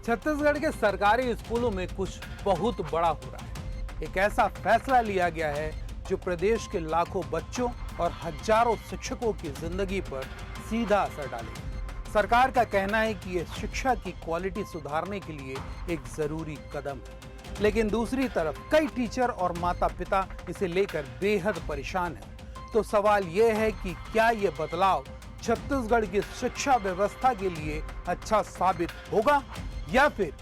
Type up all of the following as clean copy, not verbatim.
छत्तीसगढ़ के सरकारी स्कूलों में कुछ बहुत बड़ा हो रहा है। एक ऐसा फैसला लिया गया है जो प्रदेश के लाखों बच्चों और हजारों शिक्षकों की जिंदगी पर सीधा असर डालेगा। सरकार का कहना है कि यह शिक्षा की क्वालिटी सुधारने के लिए एक जरूरी कदम है, लेकिन दूसरी तरफ कई टीचर और माता पिता इसे लेकर बेहद परेशान हैं। तो सवाल यह है कि क्या यह बदलाव छत्तीसगढ़ की शिक्षा व्यवस्था के लिए अच्छा साबित होगा या फिर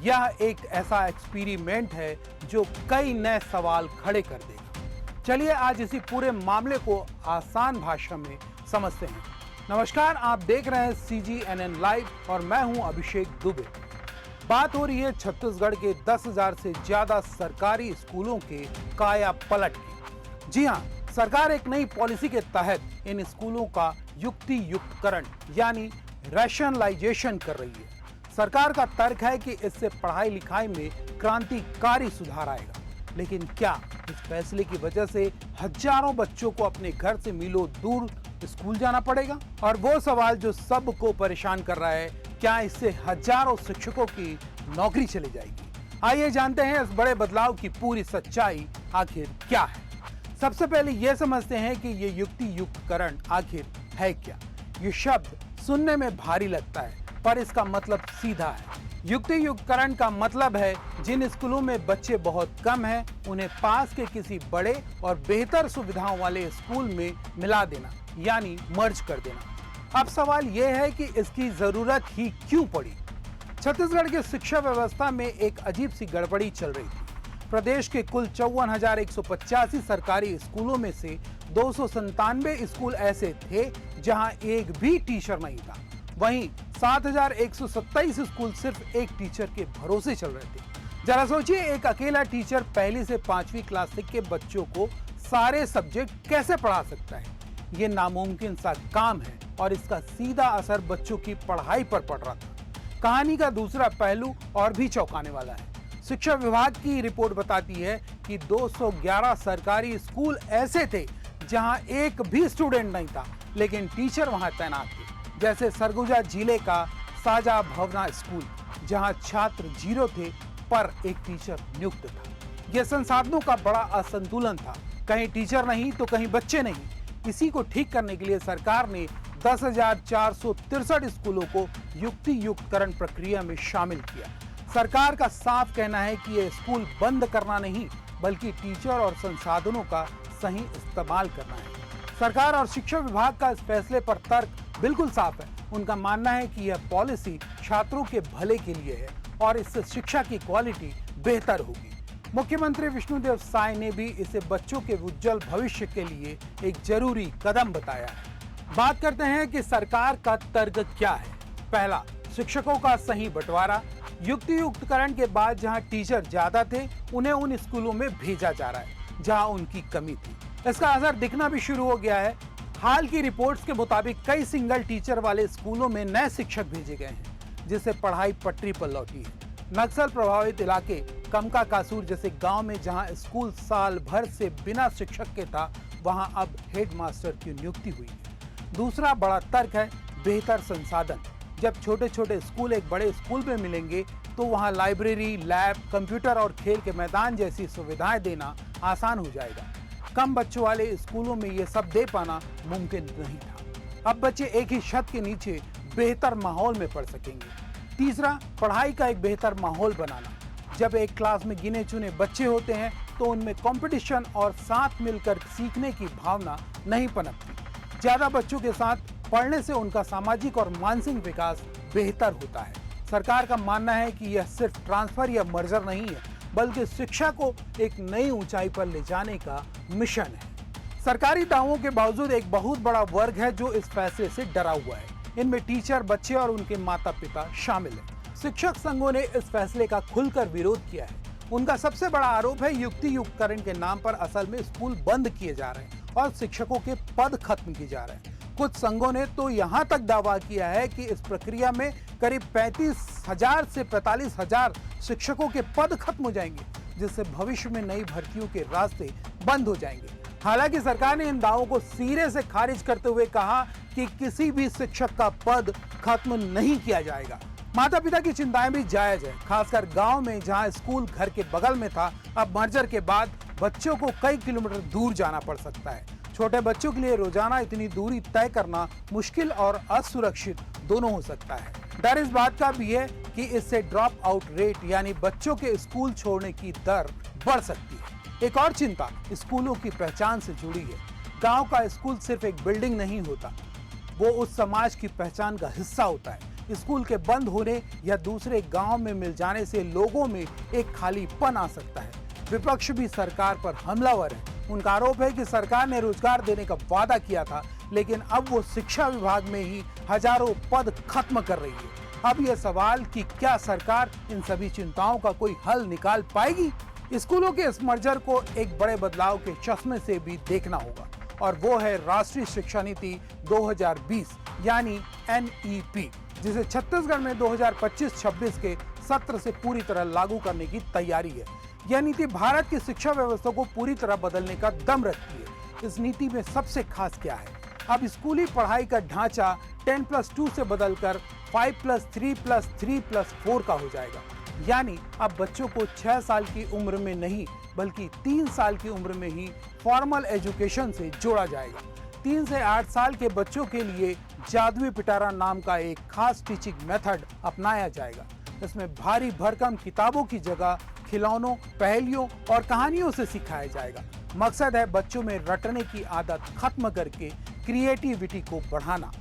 यह एक ऐसा एक्सपेरिमेंट है जो कई नए सवाल खड़े कर देगा। चलिए आज इसी पूरे मामले को आसान भाषा में समझते हैं। नमस्कार, आप देख रहे हैं CGNN लाइव और मैं हूं अभिषेक दुबे। बात हो रही है छत्तीसगढ़ के 10,000 से ज्यादा सरकारी स्कूलों के काया पलट की। जी हां, सरकार एक नई पॉलिसी के तहत इन स्कूलों का युक्ति युक्तकरण यानी रैशनलाइजेशन कर रही है। सरकार का तर्क है कि इससे पढ़ाई लिखाई में क्रांतिकारी सुधार आएगा, लेकिन क्या इस फैसले की वजह से हजारों बच्चों को अपने घर से मीलों दूर स्कूल जाना पड़ेगा? और वो सवाल जो सबको परेशान कर रहा है, क्या इससे हजारों शिक्षकों की नौकरी चली जाएगी? आइए जानते हैं इस बड़े बदलाव की पूरी सच्चाई आखिर क्या है। सबसे पहले यह समझते हैं कि ये युक्ति युक्तकरण आखिर है क्या। ये शब्द सुनने में भारी लगता है, पर इसका मतलब सीधा है। युक्ति युक्तकरण का मतलब है जिन स्कूलों में बच्चे बहुत कम हैं, उन्हें पास के किसी बड़े और बेहतर सुविधाओं वाले स्कूल में मिला देना, यानी मर्ज कर देना। अब सवाल यह है कि इसकी जरूरत ही क्यों पड़ी? छत्तीसगढ़ की शिक्षा व्यवस्था में एक अजीब सी गड़बड़ी चल रही थी। प्रदेश के कुल 54,185 सरकारी स्कूलों में से 297 स्कूल ऐसे थे जहां एक भी टीचर नहीं था। वहीं 7,127 स्कूल सिर्फ एक टीचर के भरोसे चल रहे थे। जरा सोचिए, एक अकेला टीचर पहली से 5वीं क्लास तक के बच्चों को सारे सब्जेक्ट कैसे पढ़ा सकता है? ये नामुमकिन सा काम है और इसका सीधा असर बच्चों की पढ़ाई पर पड़ रहा था। कहानी का दूसरा पहलू और भी चौंकाने वाला है। शिक्षा विभाग की रिपोर्ट बताती है कि 211 सरकारी स्कूल ऐसे थे जहां एक भी स्टूडेंट नहीं था, लेकिन टीचर वहां तैनात थे। जैसे सरगुजा जिले का साजा भवना स्कूल, जहां छात्र 0 थे पर एक टीचर नियुक्त था। यह संसाधनों का बड़ा असंतुलन था, कहीं टीचर नहीं तो कहीं बच्चे नहीं। इसी को ठीक करने के लिए सरकार ने 10,463 स्कूलों को युक्ति युक्तकरण प्रक्रिया में शामिल किया। सरकार का साफ कहना है कि यह स्कूल बंद करना नहीं, बल्कि टीचर और संसाधनों का सही इस्तेमाल करना है। सरकार और शिक्षा विभाग का इस फैसले पर तर्क बिल्कुल साफ है। उनका मानना है कि यह पॉलिसी छात्रों के भले के लिए है और इससे शिक्षा की क्वालिटी बेहतर होगी। मुख्यमंत्री विष्णुदेव साय ने भी इसे बच्चों के उज्जवल भविष्य के लिए एक जरूरी कदम बताया है। बात करते हैं कि सरकार का तर्क क्या है। पहला, शिक्षकों का सही बंटवारा। युक्ति युक्तकरण के बाद जहां टीचर ज्यादा थे, उन्हें उन स्कूलों में भेजा जा रहा है जहां उनकी कमी थी। इसका असर दिखना भी शुरू हो गया है। हाल की रिपोर्ट्स के मुताबिक कई सिंगल टीचर वाले स्कूलों में नए शिक्षक भेजे गए हैं, जिससे पढ़ाई पटरी पर लौटी है। नक्सल प्रभावित इलाके कमका कासूर जैसे गांव में जहां स्कूल साल भर से बिना शिक्षक के था, वहां अब हेडमास्टर की नियुक्ति हुई है। दूसरा बड़ा तर्क है बेहतर संसाधन। जब छोटे छोटे स्कूल एक बड़े स्कूल में मिलेंगे तो वहां लाइब्रेरी, लैब, कंप्यूटर और खेल के मैदान जैसी सुविधाएं देना आसान हो जाएगा। कम बच्चों वाले स्कूलों में ये सब दे पाना मुमकिन नहीं था। अब बच्चे एक ही छत के नीचे बेहतर माहौल में पढ़ सकेंगे। तीसरा, पढ़ाई का एक बेहतर माहौल बनाना। जब एक क्लास में गिने चुने बच्चे होते हैं तो उनमें कंपटीशन और साथ मिलकर सीखने की भावना नहीं पनपती। ज्यादा बच्चों के साथ पढ़ने से उनका सामाजिक और मानसिक विकास बेहतर होता है। सरकार का मानना है कि यह सिर्फ ट्रांसफर या मर्जर नहीं है, बल्कि शिक्षा को एक नई ऊंचाई पर ले जाने का मिशन है। सरकारी दावों के बावजूद एक बहुत बड़ा वर्ग है जो इस फैसले से डरा हुआ है। इनमें टीचर, बच्चे और उनके माता पिता शामिल हैं। शिक्षक संघों ने इस फैसले का खुलकर विरोध किया है। उनका सबसे बड़ा आरोप है युक्ति युक्तकरण के नाम पर असल में स्कूल बंद किए जा रहे हैं और शिक्षकों के पद खत्म किए जा रहे हैं। कुछ संघों ने तो यहाँ तक दावा किया है कि इस प्रक्रिया में करीब 35,000 से 45,000 शिक्षकों के पद खत्म हो जाएंगे, जिससे भविष्य में नई भर्तियों के रास्ते बंद हो जाएंगे। हालांकि सरकार ने इन दावों को सिरे से खारिज करते हुए कहा कि किसी भी शिक्षक का पद खत्म नहीं किया जाएगा। माता पिता की चिंताएं भी जायज है, खासकर गांव में जहां स्कूल घर के बगल में था, अब मर्जर के बाद बच्चों को कई किलोमीटर दूर जाना पड़ सकता है। छोटे बच्चों के लिए रोजाना इतनी दूरी तय करना मुश्किल और असुरक्षित दोनों हो सकता है। डर इस बात का भी है कि इससे ड्रॉप आउट रेट यानी बच्चों के स्कूल छोड़ने की दर बढ़ सकती है। एक और चिंता स्कूलों की पहचान से जुड़ी है। गांव का स्कूल सिर्फ एक बिल्डिंग नहीं होता, वो उस समाज की पहचान का हिस्सा होता है। स्कूल के बंद होने या दूसरे गांव में मिल जाने से लोगों में एक खालीपन आ सकता है। विपक्ष भी सरकार पर हमलावर है। उनका आरोप है कि सरकार ने रोजगार देने का वादा किया था, लेकिन अब वो शिक्षा विभाग में ही हजारों पद खत्म कर रही है। अब यह सवाल कि क्या सरकार इन सभी चिंताओं का कोई हल निकाल पाएगी? स्कूलों के इस मर्जर को एक बड़े बदलाव के चश्मे से भी देखना होगा, और वो है राष्ट्रीय शिक्षा नीति 2020 यानी NEP, जिसे छत्तीसगढ़ में 2025-26 के सत्र से पूरी तरह लागू करने की तैयारी है। यह नीति भारत की शिक्षा व्यवस्था को पूरी तरह बदलने का दम रखती है। इस नीति में सबसे खास क्या है? अब स्कूली पढ़ाई का ढांचा 10+2 से बदलकर 5+3+3+4 का हो जाएगा। यानी अब बच्चों को 6 साल की उम्र में नहीं बल्कि 3 साल की उम्र में ही फॉर्मल एजुकेशन से जोड़ा जाएगा। 3 से 8 साल के बच्चों के लिए जादुई पिटारा नाम का एक खास टीचिंग मेथड अपनाया जाएगा। इसमें भारी भरकम किताबों की जगह खिलौनों, पहेलियों और कहानियों से सिखाया जाएगा। मकसद है बच्चों में रटने की आदत खत्म करके क्रिएटिविटी को बढ़ाना।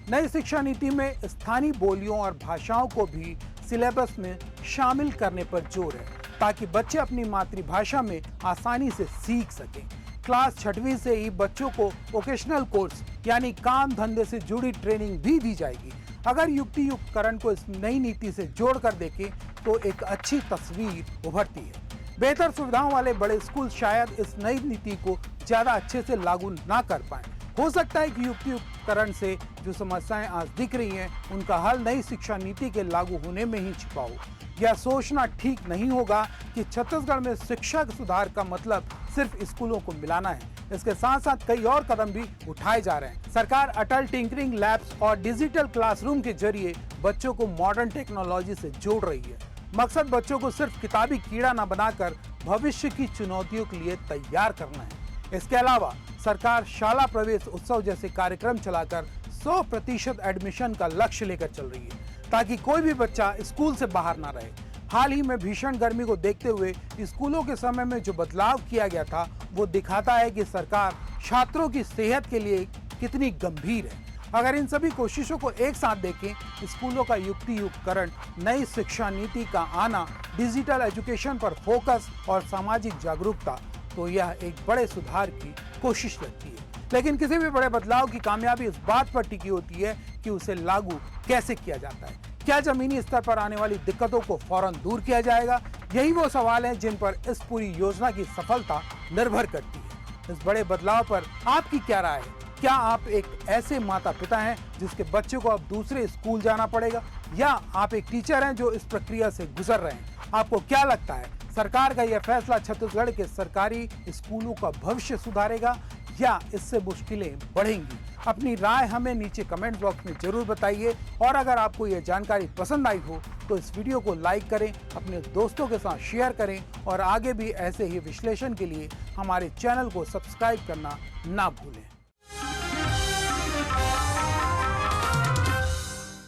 नई शिक्षा नीति में स्थानीय बोलियों और भाषाओं को भी सिलेबस में शामिल करने पर जोर है, ताकि बच्चे अपनी मातृभाषा में आसानी से सीख सकें। क्लास 6वीं से ही बच्चों को वोकेशनल कोर्स यानी काम धंधे से जुड़ी ट्रेनिंग भी दी जाएगी। अगर युक्ति युक्तकरण को इस नई नीति से जोड़कर देखें तो एक अच्छी तस्वीर उभरती है। बेहतर सुविधाओं वाले बड़े स्कूल शायद इस नई नीति को ज्यादा अच्छे से लागू ना कर पाएं। हो सकता है कि युक्ति युक्तकरण से जो समस्याएं आज दिख रही हैं, उनका हल नई शिक्षा नीति के लागू होने में ही छिपा हो। यह सोचना ठीक नहीं होगा कि छत्तीसगढ़ में शिक्षा के सुधार का मतलब सिर्फ स्कूलों को मिलाना है। इसके साथ साथ कई और कदम भी उठाए जा रहे हैं। सरकार अटल टिंकरिंग लैब्स और डिजिटल क्लासरूम के जरिए बच्चों को मॉडर्न टेक्नोलॉजी से जोड़ रही है। मकसद बच्चों को सिर्फ किताबी कीड़ा न बनाकर भविष्य की चुनौतियों के लिए तैयार करना है। इसके अलावा सरकार शाला प्रवेश उत्सव जैसे कार्यक्रम चलाकर 100% एडमिशन का लक्ष्य लेकर चल रही है, ताकि कोई भी बच्चा स्कूल से बाहर ना रहे। हाल ही में भीषण गर्मी को देखते हुए स्कूलों के समय में जो बदलाव किया गया था, वो दिखाता है कि सरकार छात्रों की सेहत के लिए कितनी गंभीर है। अगर इन सभी कोशिशों को एक साथ देखें, स्कूलों का युक्ति युक्तकरण, नई शिक्षा नीति का आना, डिजिटल एजुकेशन पर फोकस और सामाजिक जागरूकता, तो यह एक बड़े सुधार की कोशिश लगती है। लेकिन किसी भी बड़े बदलाव की कामयाबी इस बात पर टिकी होती है कि उसे लागू कैसे किया जाता है। क्या जमीनी स्तर पर आने वाली दिक्कतों को फौरन दूर किया जाएगा? यही वो सवाल हैं जिन पर इस पूरी योजना की सफलता निर्भर करती है। इस बड़े बदलाव पर आपकी क्या राय है? क्या आप एक ऐसे माता पिता हैं जिसके बच्चे को अब दूसरे स्कूल जाना पड़ेगा, या आप एक टीचर हैं जो इस प्रक्रिया से गुजर रहे हैं? आपको क्या लगता है, सरकार का यह फैसला छत्तीसगढ़ के सरकारी स्कूलों का भविष्य सुधारेगा या इससे मुश्किलें बढ़ेंगी? अपनी राय हमें नीचे कमेंट बॉक्स में जरूर बताइए, और अगर आपको यह जानकारी पसंद आई हो तो इस वीडियो को लाइक करें, अपने दोस्तों के साथ शेयर करें, और आगे भी ऐसे ही विश्लेषण के लिए हमारे चैनल को सब्सक्राइब करना ना भूलें।